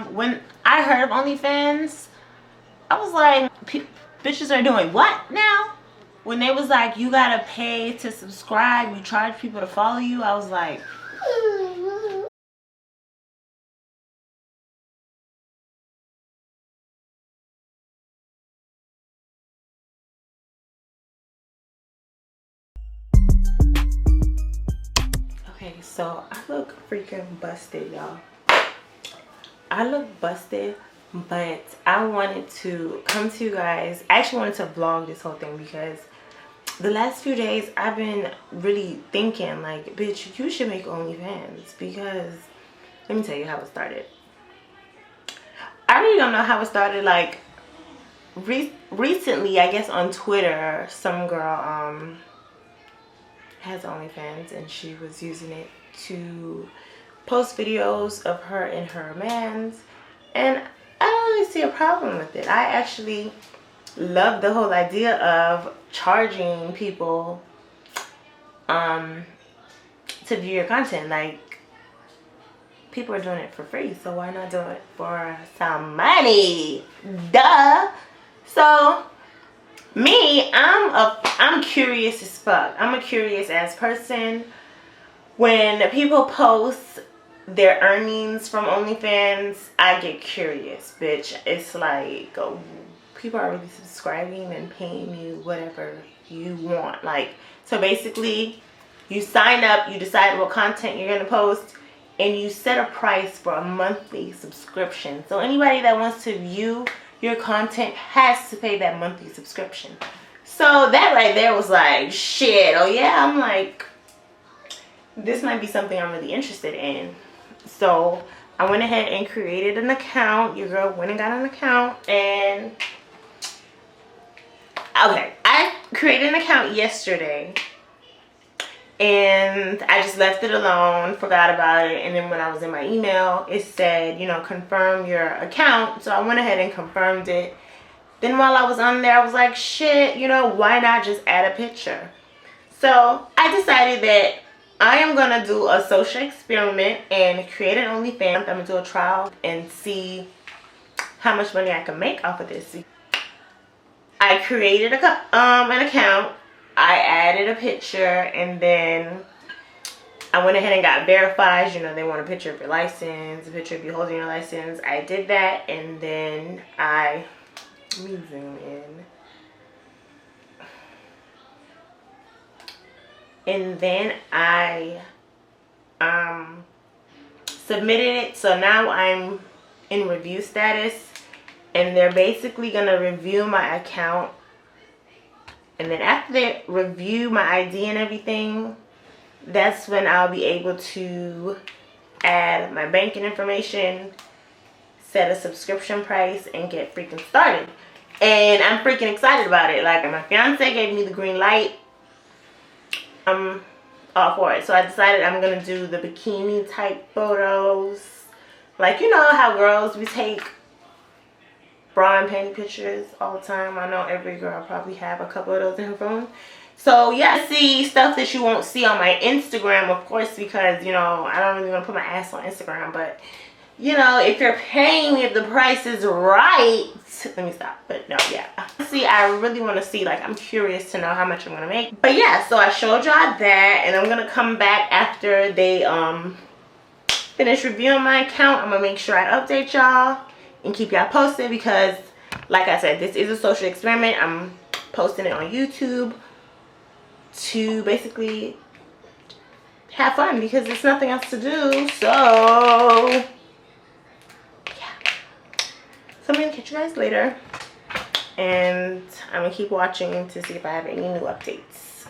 when I heard of OnlyFans, I was like, bitches are doing what now? When they was like, you gotta pay to subscribe, you charge people to follow you, I was like, okay, so I look freaking busted, y'all. I look busted, but I wanted to come to you guys. I actually wanted to vlog this whole thing because the last few days I've been really thinking like, bitch, you should make OnlyFans. Because let me tell you how it started. I really don't know how it started. Like recently, I guess on Twitter, some girl has OnlyFans and she was using it to post videos of her and her mans, and I don't really see a problem with it. I actually love the whole idea of charging people to view your content. Like, people are doing it for free, so why not do it for some money? Duh. So me, I'm curious as fuck. I'm a curious ass person. When people post their earnings from OnlyFans, I get curious, bitch. It's like, oh, people are really subscribing and paying you whatever you want. Like, so basically, you sign up, you decide what content you're gonna post, and you set a price for a monthly subscription. So anybody that wants to view your content has to pay that monthly subscription. So that right there was like, shit, oh yeah, I'm like, this might be something I'm really interested in. So I went ahead and created an account. Your girl went and got an account, and okay, I created an account yesterday and I just left it alone, forgot about it, and then when I was in my email it said, you know, confirm your account. So I went ahead and confirmed it. Then while I was on there, I was like, shit, you know, why not just add a picture? So I decided that I am gonna do a social experiment and create an OnlyFans. I'm gonna do a trial and see how much money I can make off of this. I created an account, I added a picture, and then I went ahead and got verified. You know, they want a picture of your license, a picture of you holding your license. I did that, and then let me zoom in. And then I submitted it. So now I'm in review status, and they're basically gonna review my account, and then after they review my ID and everything, that's when I'll be able to add my banking information, set a subscription price, and get freaking started. And I'm freaking excited about it. Like, my fiance gave me the green light. I'm all for it. So I decided I'm gonna do the bikini type photos. Like, you know how girls, we take bra and panty pictures all the time. I know every girl probably have a couple of those in her phone. So yeah, see stuff that you won't see on my Instagram, of course, because, you know, I don't really want to put my ass on Instagram. But, you know, if you're paying me, if the price is right, let me stop. But no, yeah, see, I really want to see, like, I'm curious to know how much I'm gonna make. But yeah, so I showed y'all that, and I'm gonna come back after they finish reviewing my account. I'm gonna make sure I update y'all and keep y'all posted, because like I said, this is a social experiment. I'm posting it on YouTube to basically have fun, because there's nothing else to do. So yeah, so I'm gonna catch you guys later, and I'm gonna keep watching to see if I have any new updates.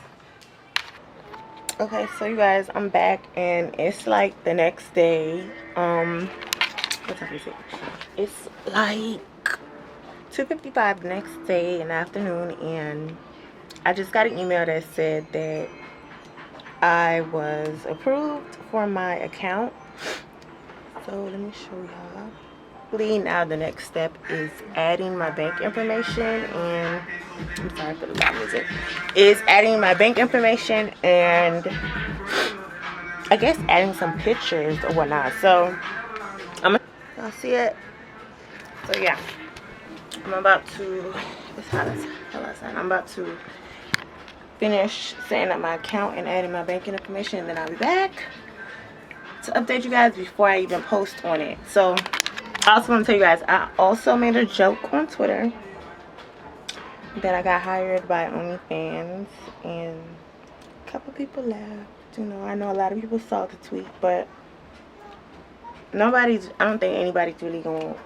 Okay, so you guys, I'm back, and it's like the next day. What time is it? It's like 2:55 the next day in the afternoon, and I just got an email that said that I was approved for my account. So let me show y'all. Now the next step is adding my bank information, and I'm sorry for the loud music. Is adding my bank information, and I guess adding some pictures or whatnot. So I'm Y'all see it? So yeah, I'm about to, it's hot as hell outside. I'm about to finish setting up my account and adding my banking information, and then I'll be back to update you guys before I even post on it. So I also want to tell you guys, I also made a joke on Twitter that I got hired by Onlyfans, and a couple people laughed. You know, I know a lot of people saw the tweet, but I don't think anybody's really gonna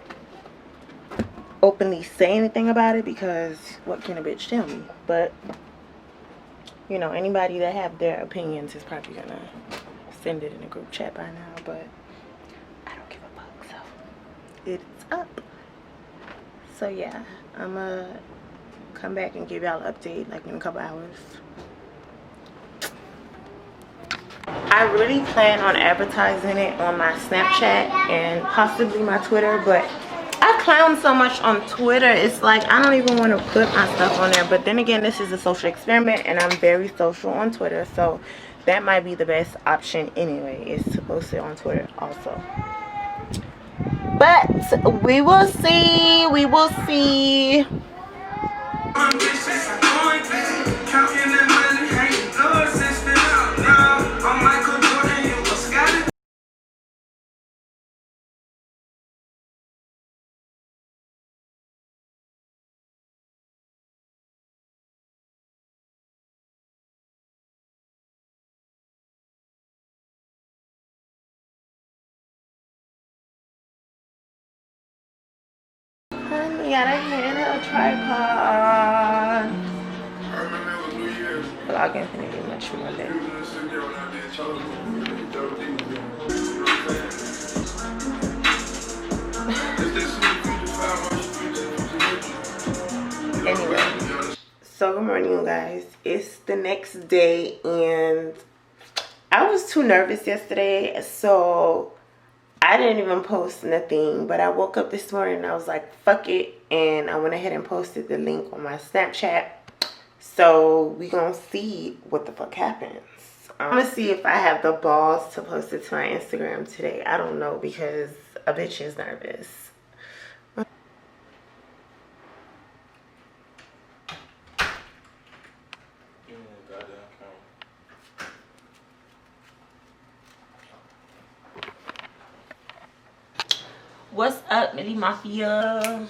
openly say anything about it, because what can a bitch tell me? But you know, anybody that have their opinions is probably gonna send it in a group chat by now, but I don't give a fuck, so it's up. So yeah, I'm gonna come back and give y'all an update like in a couple hours. I really plan on advertising it on my Snapchat and possibly my Twitter, but I clown so much on Twitter, it's like I don't even want to put my stuff on there. But then again, this is a social experiment and I'm very social on Twitter, so that might be the best option anyway, is to post it on Twitter also. But we will see, we will see. Honey, gotta hand her a tripod. Vlogging finna be much more than. Anyway, so good morning, you guys. It's the next day and I was too nervous yesterday, so I didn't even post nothing. But I woke up this morning and I was like, fuck it, and I went ahead and posted the link on my Snapchat. So we gonna see what the fuck happens. I'm gonna see if I have the balls to post it to my Instagram today. I don't know, because a bitch is nervous. What's up, Millie Mafia?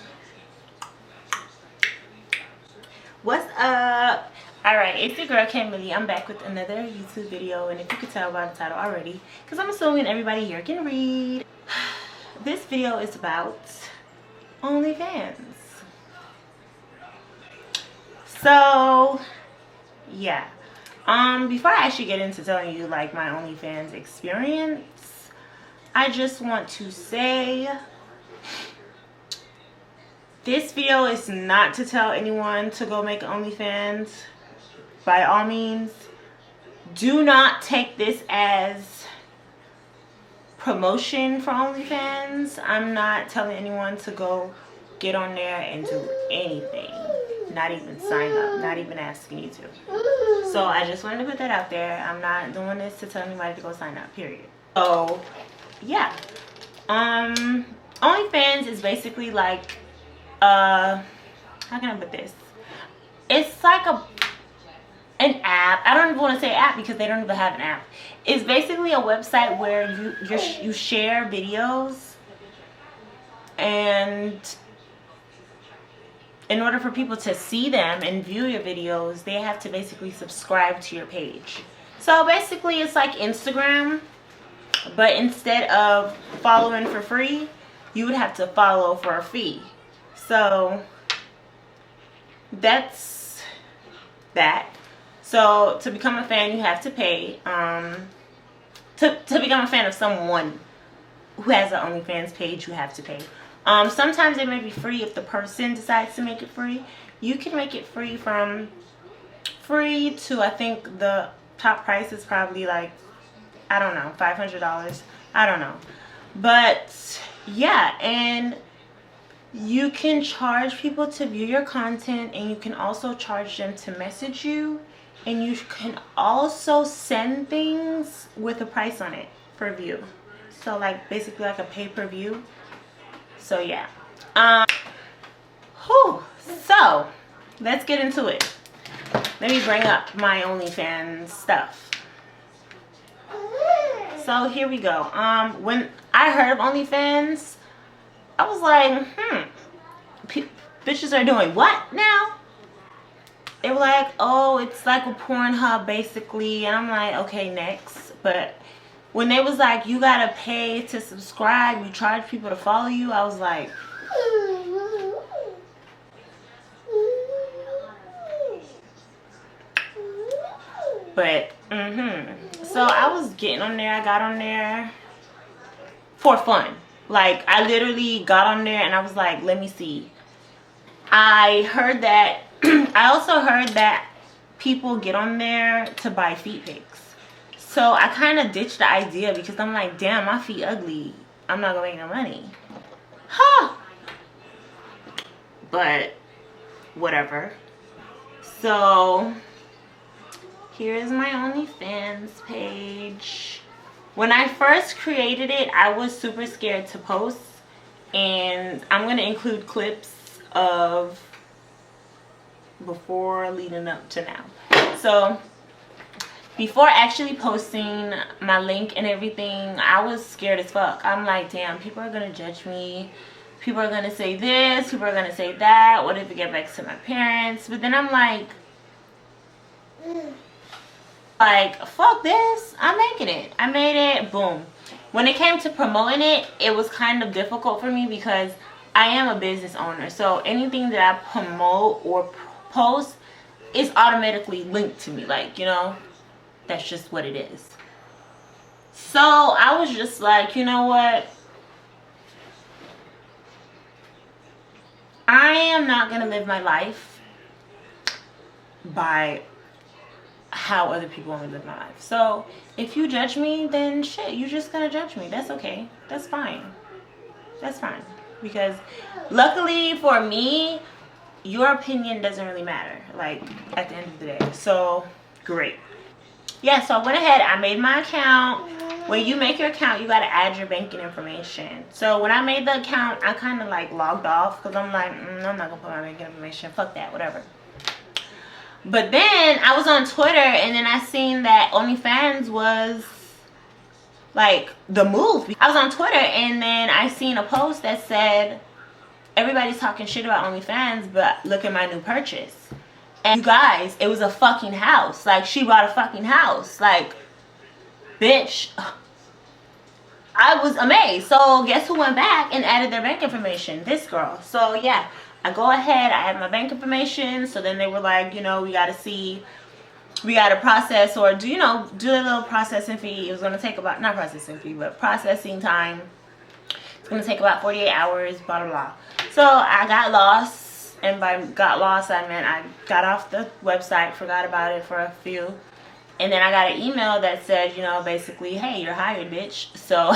What's up? Alright, it's your girl K Millie. I'm back with another YouTube video, and if you could tell by the title already, because I'm assuming everybody here can read, this video is about OnlyFans. So yeah, before I actually get into telling you like my OnlyFans experience, I just want to say this video is not to tell anyone to go make OnlyFans. By all means, do not take this as promotion for OnlyFans. I'm not telling anyone to go get on there and do anything. Not even sign up. Not even asking you to. So I just wanted to put that out there. I'm not doing this to tell anybody to go sign up, period. So yeah. OnlyFans is basically like how can I put this? It's like an app. I don't even want to say app because they don't even have an app. It's basically a website where you share videos, and in order for people to see them and view your videos, they have to basically subscribe to your page. So basically it's like Instagram, but instead of following for free, you would have to follow for a fee. So that's that. So to become a fan, you have to pay. To become a fan of someone who has an OnlyFans page, you have to pay. Sometimes it may be free if the person decides to make it free. You can make it free from free to, I think the top price is probably like, I don't know, $500. I don't know. But yeah, and you can charge people to view your content, and you can also charge them to message you, and you can also send things with a price on it per view. So like basically like a pay-per-view. So yeah. So let's get into it. Let me bring up my OnlyFans stuff. So here we go. When I heard of OnlyFans, I was like, bitches are doing what now? They were like, oh, it's like a Pornhub basically. And I'm like, okay, next. But when they was like, you gotta pay to subscribe, you charge people to follow you, I was like, but so I was getting on there. I got on there for fun. Like, I literally got on there and I was like, let me see. I heard that I also heard that people get on there to buy feet pics. So I kind of ditched the idea because I'm like, damn, my feet ugly. I'm not gonna make no money. Huh. But whatever. So here is my OnlyFans page. When I first created it, I was super scared to post. And I'm going to include clips of before leading up to now. So before actually posting my link and everything, I was scared as fuck. I'm like, damn, people are going to judge me. People are going to say this. People are going to say that. What if it get back to my parents? But then I'm like, fuck this. I'm making it. I made it. Boom. When it came to promoting it, it was kind of difficult for me because I am a business owner. So anything that I promote or post is automatically linked to me. Like, you know, that's just what it is. So I was just like, you know what? I am not going to live my life by how other people want to live my life. So if you judge me, then shit, you're just gonna judge me. That's okay. That's fine. That's fine. Because luckily for me, your opinion doesn't really matter, like, at the end of the day. So great. Yeah, so I went ahead, I made my account. When you make your account, you got to add your banking information. So when I made the account, I kind of like logged off because I'm like, I'm not gonna put my banking information. Fuck that, whatever. But then I was on Twitter and then I seen that OnlyFans was like the move. I was on Twitter and then I seen a post that said, everybody's talking shit about OnlyFans, but look at my new purchase. And you guys, it was a fucking house. Like, she bought a fucking house. Like, bitch. I was amazed. So guess who went back and added their bank information? This girl. So yeah. I go ahead, I have my bank information. So then they were like, you know, we got to see, we got to process or do, you know, do a little processing fee. It was going to take about, not processing fee, but processing time. It's going to take about 48 hours, blah, blah, blah. So I got lost. And by got lost, I meant I got off the website, forgot about it for a few. And then I got an email that said, you know, basically, hey, you're hired, bitch. So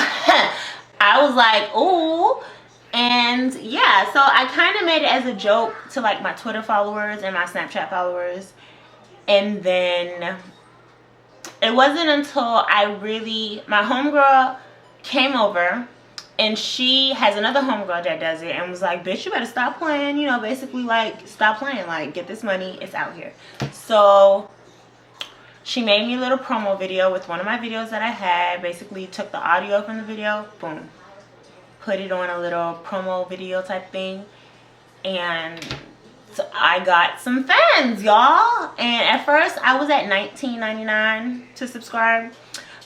I was like, ooh. And yeah, so I kind of made it as a joke to like my Twitter followers and my Snapchat followers. And then it wasn't until my homegirl came over and she has another homegirl that does it and was like, bitch, you better stop playing, you know, basically like, stop playing, like, get this money, it's out here. So she made me a little promo video with one of my videos that I had, basically took the audio from the video, boom, put it on a little promo video type thing, and so I got some fans, y'all. And at first I was at $19.99 to subscribe,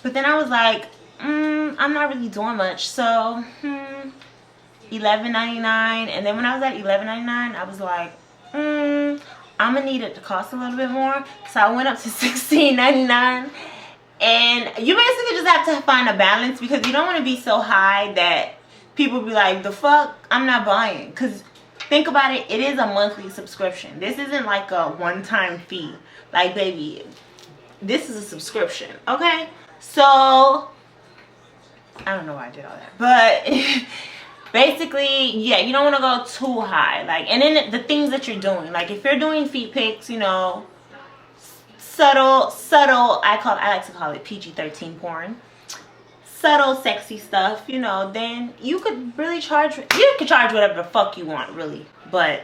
but then I was like, I'm not really doing much, so $11.99. And then when I was at $11.99, I was like, I'm gonna need it to cost a little bit more, so I went up to $16.99. And you basically just have to find a balance because you don't want to be so high that people be like, the fuck, I'm not buying. Because think about it, it is a monthly subscription. This isn't like a one-time fee. Like, baby, this is a subscription, okay? So I don't know why I did all that, but basically, yeah, you don't want to go too high. Like, and then the things that you're doing, like if you're doing feet pics, you know, subtle, I like to call it PG-13 porn. subtle sexy stuff, you know, then you could really charge, you could charge whatever the fuck you want, really. But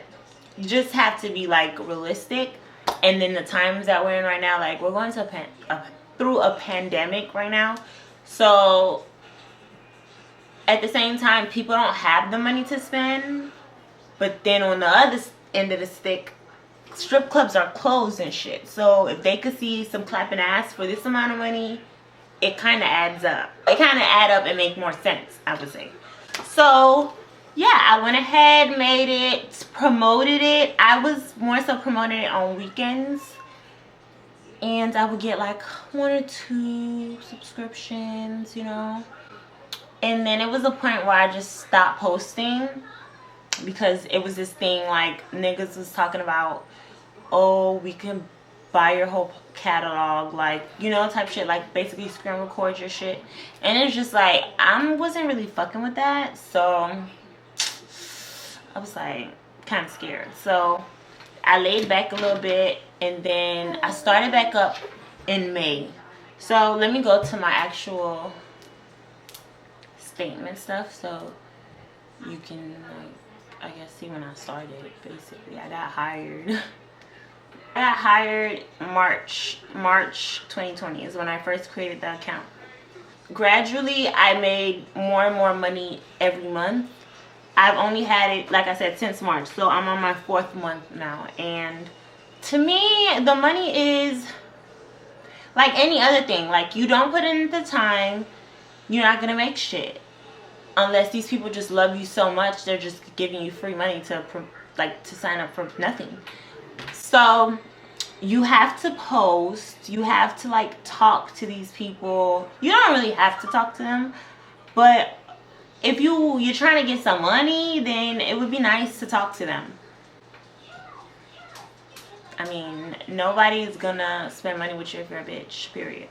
you just have to be like realistic. And then the times that we're in right now, like we're going to through a pandemic right now, so at the same time people don't have the money to spend. But then on the other end of the stick, strip clubs are closed and shit. So if they could see some clapping ass for this amount of money, it kind of adds up. It kind of add up and make more sense, I would say. So yeah, I went ahead, made it, promoted it. I was more so promoting it on weekends, and I would get like 1 or 2 subscriptions, you know. And then it was a point where I just stopped posting, because it was this thing like niggas was talking about, oh, we can buy your whole catalog, like, you know, type shit, like basically screen record your shit. And it's just like, I wasn't really fucking with that, so I was like kind of scared. So I laid back a little bit, and then I started back up in May. So let me go to my actual statement stuff so you can, like, I guess, see when I started. Basically, I got hired. I got hired March 2020 is when I first created the account. Gradually, I made more and more money every month. I've only had it, like I said, since March, so I'm on my 4th month now. And to me, the money is like any other thing. Like, you don't put in the time, you're not gonna make shit. Unless these people just love you so much, they're just giving you free money to sign up for nothing. So you have to post, you have to like talk to these people. You don't really have to talk to them, but if you're trying to get some money, then it would be nice to talk to them. I mean, nobody's gonna spend money with you if you're a bitch, period.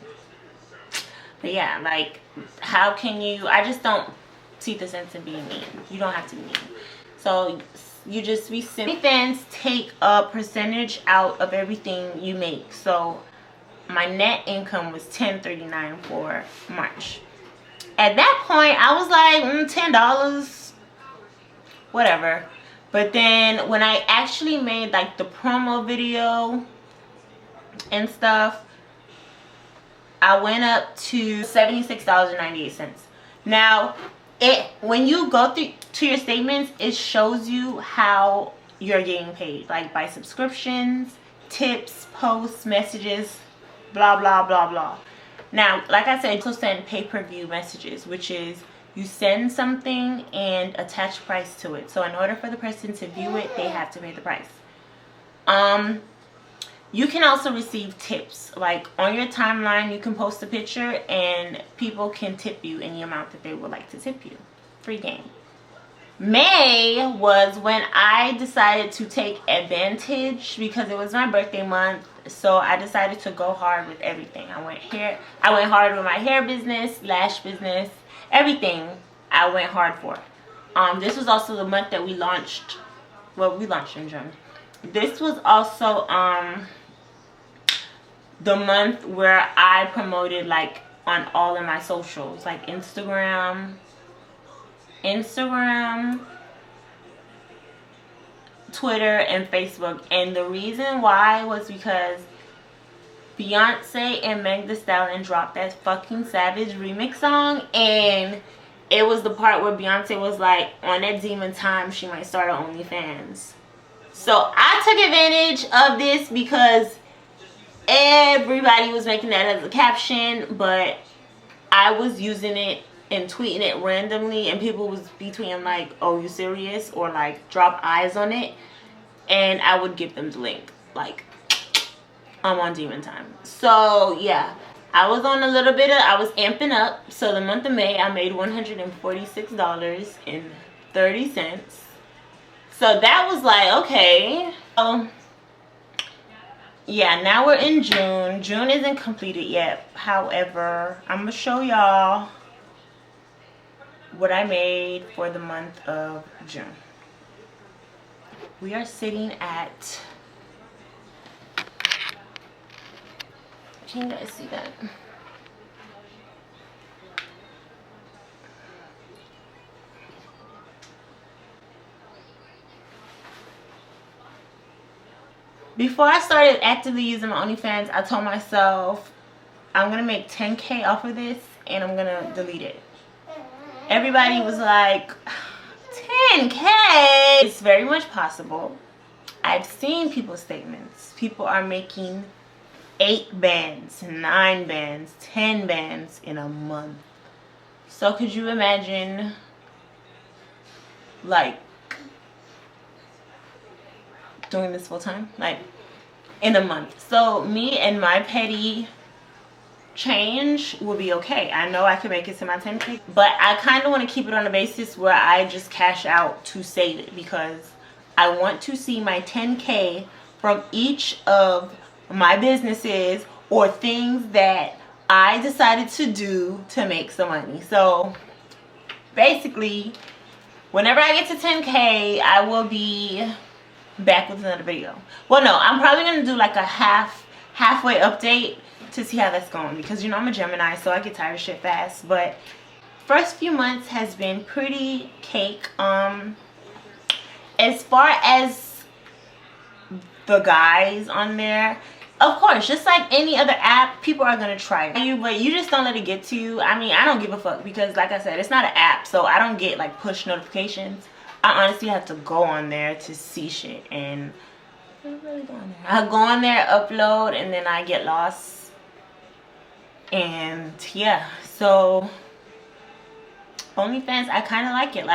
But yeah, like, how can you, I just don't see the sense in being mean. You don't have to be mean. So you just be simple. Onlyfans take a percentage out of everything you make. So my net income was $10.39 for March. At that point, I was like, $10, whatever. But then when I actually made like the promo video and stuff, I went up to $76.98. Now, when you go through to your statements, it shows you how you're getting paid, like by subscriptions, tips, posts, messages, blah blah blah blah. Now, like I said, you also send pay-per-view messages, which is you send something and attach price to it. So in order for the person to view it, they have to pay the price. You can also receive tips. Like on your timeline, you can post a picture and people can tip you any amount that they would like to tip you. Free game. May was when I decided to take advantage, because it was my birthday month. So I decided to go hard with everything. I went hard with my hair business, lash business, everything I went hard for. This was also the month that we launched. Well, we launched in June. This was also the month where I promoted like on all of my socials, like Instagram, Twitter, and Facebook. And the reason why was because Beyonce and Meg Thee Stallion dropped that fucking Savage remix song, and it was the part where Beyonce was like, on that demon time she might start an OnlyFans. So I took advantage of this because everybody was making that as a caption, but I was using it and tweeting it randomly, and people was between like, oh, you serious, or like drop eyes on it, and I would give them the link like, I'm on demon time. So yeah, I was on a little bit of, I was amping up. So the month of May I made $146.30. so that was like, okay. Yeah, now we're in June. June isn't completed yet. However, I'm gonna show y'all what I made for the month of June. We are sitting at, can you guys see that? Before I started actively using my OnlyFans, I told myself I'm gonna make 10K off of this and I'm gonna delete it. Everybody was like, 10K? It's very much possible. I've seen people's statements. People are making 8 bands, 9 bands, 10 bands in a month. So could you imagine, like, doing this full time, like, in a month? So me and my petty change will be okay. I know I can make it to my 10K, but I kind of want to keep it on a basis where I just cash out to save it, because I want to see my 10K from each of my businesses or things that I decided to do to make some money. So basically, whenever I get to 10K, I will be back with another video. Well, no, I'm probably gonna do like a halfway update to see how that's going, because you know I'm a Gemini, so I get tired of shit fast. But first few months has been pretty cake. As far as the guys on there, of course, just like any other app, people are gonna try you, but you just don't let it get to you. I mean, I don't give a fuck, because like I said, it's not an app, so I don't get like push notifications. I honestly have to go on there to see shit, and I don't really go on there. I go on there, upload, and then I get lost. And yeah, so OnlyFans, I kind of like it.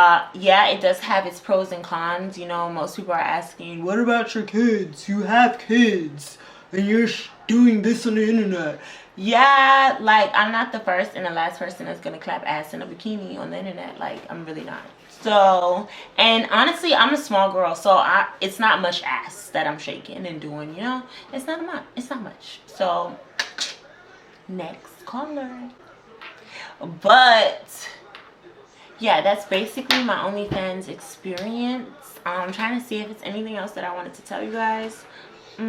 Yeah, it does have its pros and cons. You know, most people are asking, what about your kids? You have kids and you're doing this on the internet. Yeah, like, I'm not the first and the last person that's gonna clap ass in a bikini on the internet. Like, I'm really not. So, and honestly, I'm a small girl, so it's not much ass that I'm shaking and doing, you know. It's not much. So next caller. But yeah, that's basically my OnlyFans experience. I'm trying to see if it's anything else that I wanted to tell you guys. I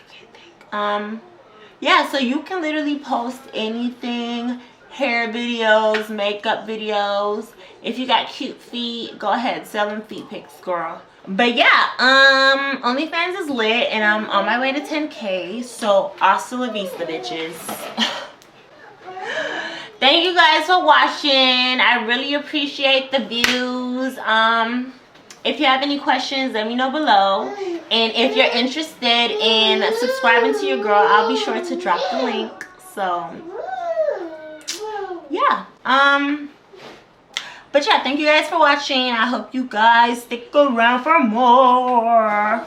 can't think. Yeah, so you can literally post anything. Hair videos, makeup videos. If you got cute feet, go ahead, sell them feet pics, girl. But yeah, OnlyFans is lit, and I'm on my way to 10K. So hasta la vista, bitches. Thank you guys for watching. I really appreciate the views. If you have any questions, let me know below. And if you're interested in subscribing to your girl, I'll be sure to drop the link. So yeah, but yeah, thank you guys for watching. I hope you guys stick around for more.